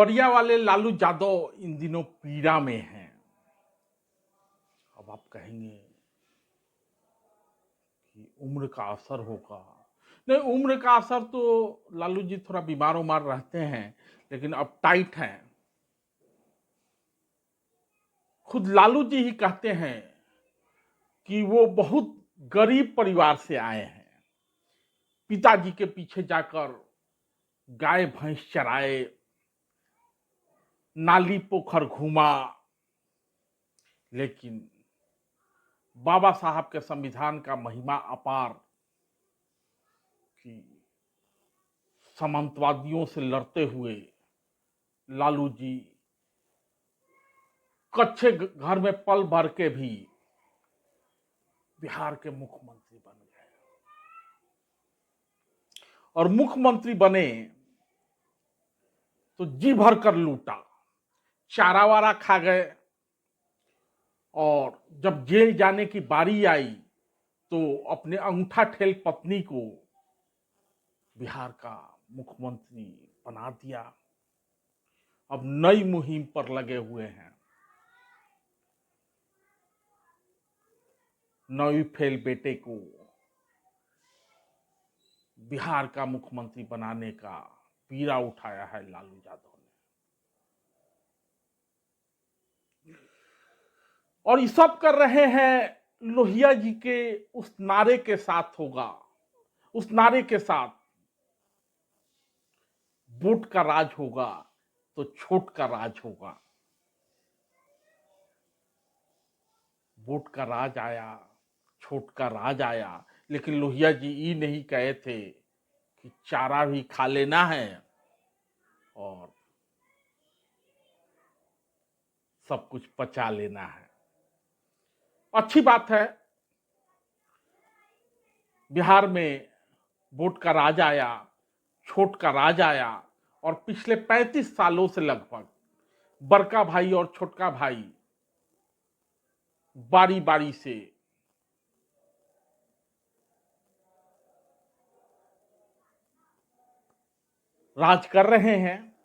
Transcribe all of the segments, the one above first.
देवरिया वाले लालू यादव इन दिनों पीड़ा में हैं। अब आप कहेंगे कि उम्र का असर होगा। नहीं, उम्र का असर तो लालू जी थोड़ा बीमार उमार रहते हैं, लेकिन अब टाइट हैं। खुद लालू जी ही कहते हैं कि वो बहुत गरीब परिवार से आए हैं। पिताजी के पीछे जाकर गाय भैंस चराए, नाली पोखर घूमा, लेकिन बाबा साहब के संविधान का महिमा अपार कि सामंतवादियों से लड़ते हुए लालू जी कच्चे घर में पल भर के भी बिहार के मुख्यमंत्री बन गए और मुख्यमंत्री बने तो जी भर कर लूटा, चारा वारा खा गए। और जब जेल जाने की बारी आई तो अपने अंगूठा ठेल पत्नी को बिहार का मुख्यमंत्री बना दिया। अब नई मुहिम पर लगे हुए हैं। नई फेल बेटे को बिहार का मुख्यमंत्री बनाने का पीड़ा उठाया है लालू यादव ने। और ये सब कर रहे हैं लोहिया जी के उस नारे के साथ होगा, उस नारे के साथ वोट का राज होगा तो छोट का राज होगा। वोट का राज आया, छोट का राज आया, लेकिन लोहिया जी ये नहीं कहे थे कि चारा भी खा लेना है और सब कुछ पचा लेना है। अच्छी बात है, बिहार में वोट का राज आया, छोट का राज आया और पिछले 35 सालों से लगभग बड़का भाई और छोटका भाई बारी बारी से राज कर रहे हैं।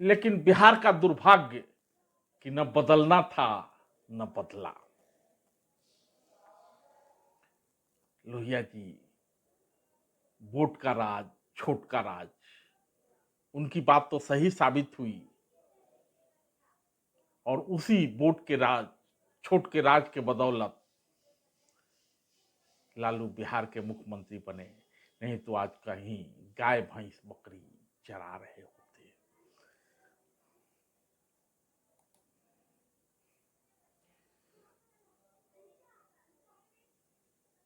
लेकिन बिहार का दुर्भाग्य कि न बदलना था न बदला। लोहिया जी वोट का राज, छोट का राज, उनकी बात तो सही साबित हुई और उसी वोट के राज, छोट के राज के बदौलत लालू बिहार के मुख्यमंत्री बने। नहीं तो आज कहीं गाय भैंस बकरी चरा रहे होते।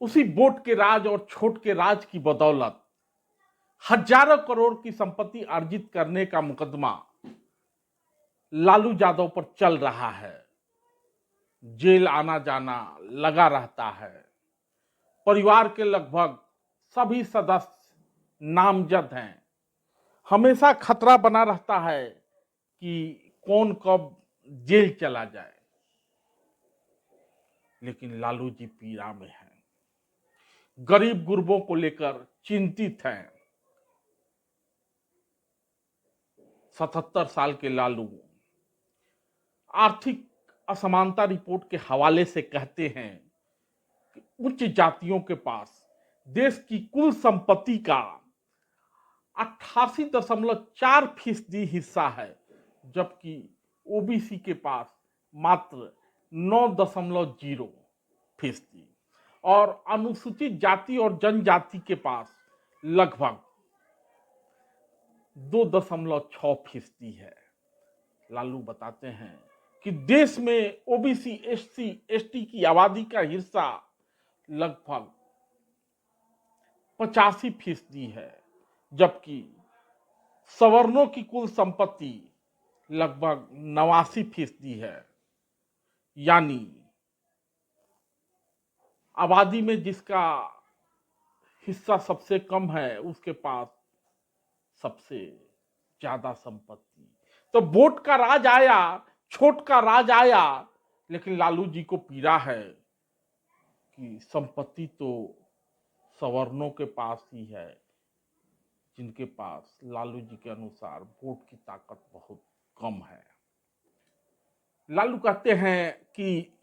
उसी वोट के राज और छोट के राज की बदौलत हजारों करोड़ की संपत्ति अर्जित करने का मुकदमा लालू यादव पर चल रहा है। जेल आना जाना लगा रहता है। परिवार के लगभग सभी सदस्य नामजद हैं। हमेशा खतरा बना रहता है कि कौन कब जेल चला जाए। लेकिन लालू जी पीड़ा में हैं, गरीब गुरबों को लेकर चिंतित हैं। 77 साल के लालू आर्थिक असमानता रिपोर्ट के हवाले से कहते हैं कि उच्च जातियों के पास देश की कुल संपत्ति का 88.4% हिस्सा है, जबकि ओबीसी के पास मात्र 9.0% और अनुसूचित जाति और जनजाति के पास लगभग 2.6% है। लालू बताते हैं कि देश में ओबीसी, एससी, एसटी की आबादी का हिस्सा लगभग 85% है, जबकि सवर्णों की कुल संपत्ति लगभग 89% है। यानी आबादी में जिसका हिस्सा सबसे कम है उसके पास सबसे ज्यादा संपत्ति। तो वोट का राज आया, छोट का राज आया, लेकिन लालू जी को पीड़ा है कि संपत्ति तो सवर्णों के पास ही है, जिनके पास लालू जी के अनुसार वोट की ताकत बहुत कम है। लालू कहते हैं कि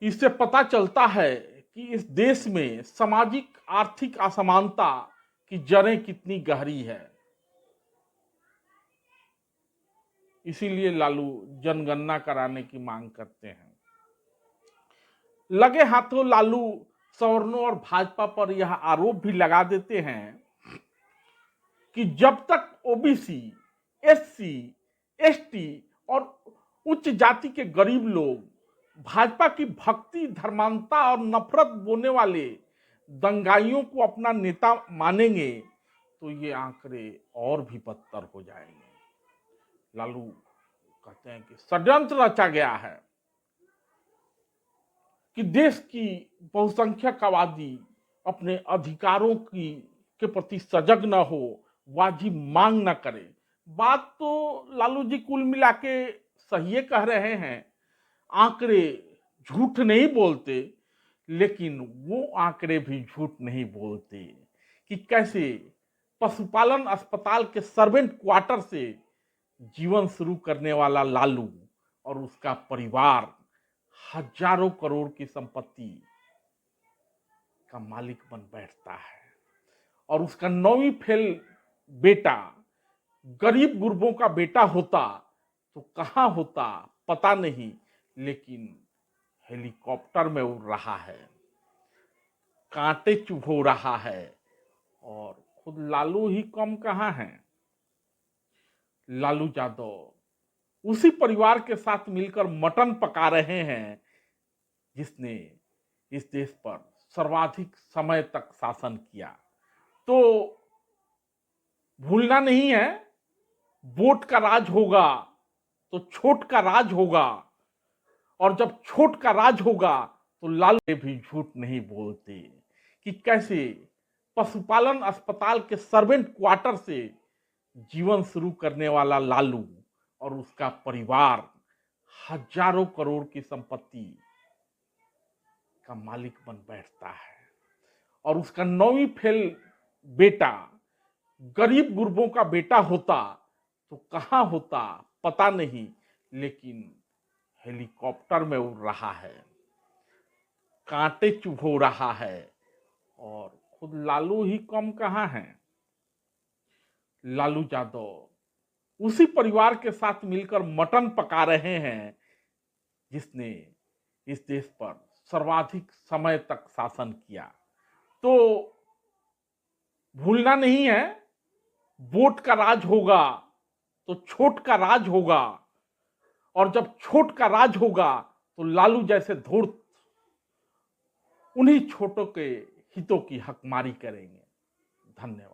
इससे पता चलता है कि इस देश में सामाजिक आर्थिक असमानता की जड़ें कितनी गहरी है। इसीलिए लालू जनगणना कराने की मांग करते हैं। लगे हाथों लालू सवर्णों और भाजपा पर यह आरोप भी लगा देते हैं कि जब तक ओबीसी, एससी, एसटी और उच्च जाति के गरीब लोग भाजपा की भक्ति, धर्मांता और नफरत बोने वाले दंगाइयों को अपना नेता मानेंगे तो ये आंकड़े और भी बदतर हो जाएंगे। लालू कहते हैं कि षड्यंत्र रचा गया है कि देश की बहुसंख्यक आबादी अपने अधिकारों के प्रति सजग न हो, वाजिब मांग न करे। बात तो लालू जी कुल मिला के सही कह रहे हैं, आंकड़े झूठ नहीं बोलते, लेकिन वो आंकड़े भी झूठ नहीं बोलते कि कैसे पशुपालन अस्पताल के सर्वेंट क्वार्टर से जीवन शुरू करने वाला लालू और उसका परिवार हजारों करोड़ की संपत्ति का मालिक बन बैठता है और उसका 9वीं फेल बेटा गरीब गुरबों का बेटा होता तो कहां होता पता नहीं, लेकिन हेलीकॉप्टर में उड़ रहा है, कांटे चुभो रहा है और खुद लालू ही कम कहां है। लालू यादव उसी परिवार के साथ मिलकर मटन पका रहे हैं जिसने इस देश पर सर्वाधिक समय तक शासन किया। तो भूलना नहीं है, वोट का राज होगा तो छोट का राज होगा, और जब छोट का राज होगा तो लालू भी झूठ नहीं बोलते कि कैसे पशुपालन अस्पताल के सर्वेंट क्वार्टर से जीवन शुरू करने वाला लालू और उसका परिवार हजारों करोड़ की संपत्ति का मालिक बन बैठता है और उसका 9वीं फेल बेटा गरीब गुरबों का बेटा होता तो कहां होता पता नहीं, लेकिन हेलीकॉप्टर में उड़ रहा है, कांटे चुभो रहा है और खुद लालू ही कम कहां है। लालू यादव उसी परिवार के साथ मिलकर मटन पका रहे हैं जिसने इस देश पर सर्वाधिक समय तक शासन किया। तो भूलना नहीं है, वोट का राज होगा तो छोट का राज होगा, और जब छोट का राज होगा तो लालू जैसे धूर्त उन्हीं छोटों के हितों की हकमारी करेंगे। धन्यवाद।